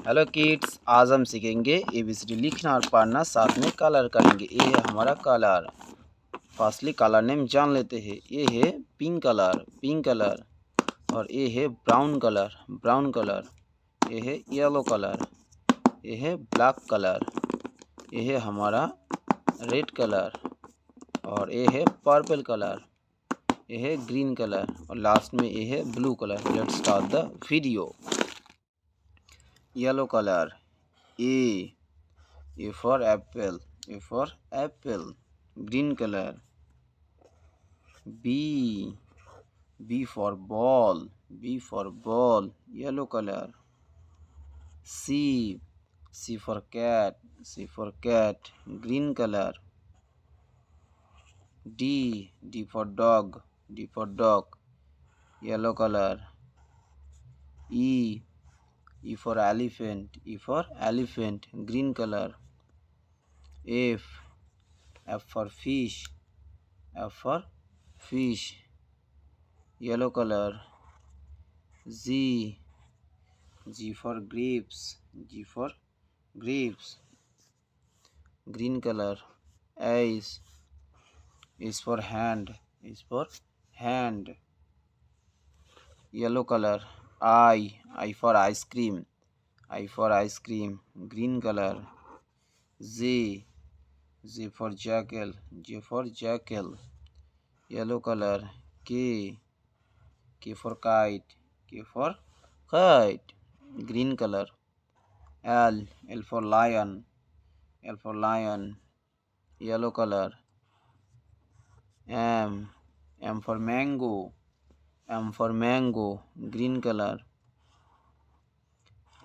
Hello kids, आज हम सीखेंगे ABCD लिखना और पढ़ना, साथ में कलर करेंगे। ये है हमारा कलर। फर्स्टली कलर नेम जान लेते हैं। ये है पिंक कलर, और ये है ब्राउन कलर, ये है येलो कलर, ये है ब्लैक कलर, ये है हमारा रेड कलर, और ये है पर्पल कलर, ये है ग्रीन कलर, और लास्ट में ये है blue colour. Let's start the video. Yellow color, A for apple, Green color, B for ball, yellow color. C for cat, green color. D for dog, yellow color. E for elephant, green color. F for fish, yellow color. G for grapes, green color. H is for hand, yellow color. I for ice cream, green color. Z for jackal, yellow color. K for kite, green color. L for lion, yellow color. M for mango, green color.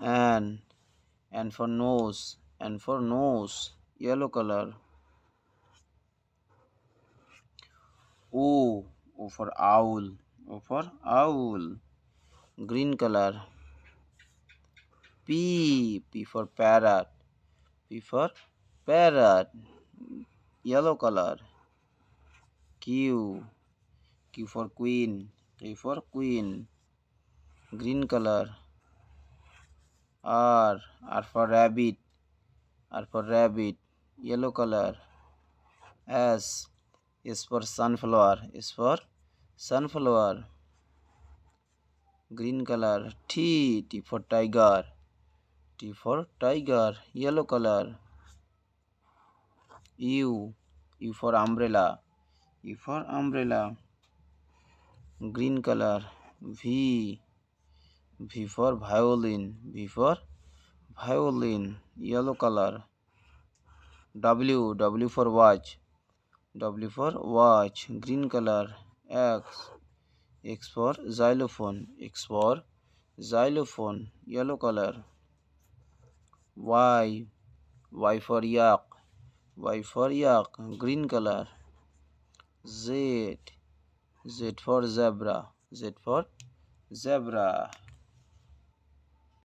N for nose, yellow color. O for owl, green color. P for parrot, yellow color. Q for queen, green color. R for rabbit, yellow color. S for sunflower, green color. T for tiger, yellow color. U for umbrella, green color. V for violin, yellow color. W for watch, green color. X for xylophone, yellow color. Y for yak, green color. Z for zebra,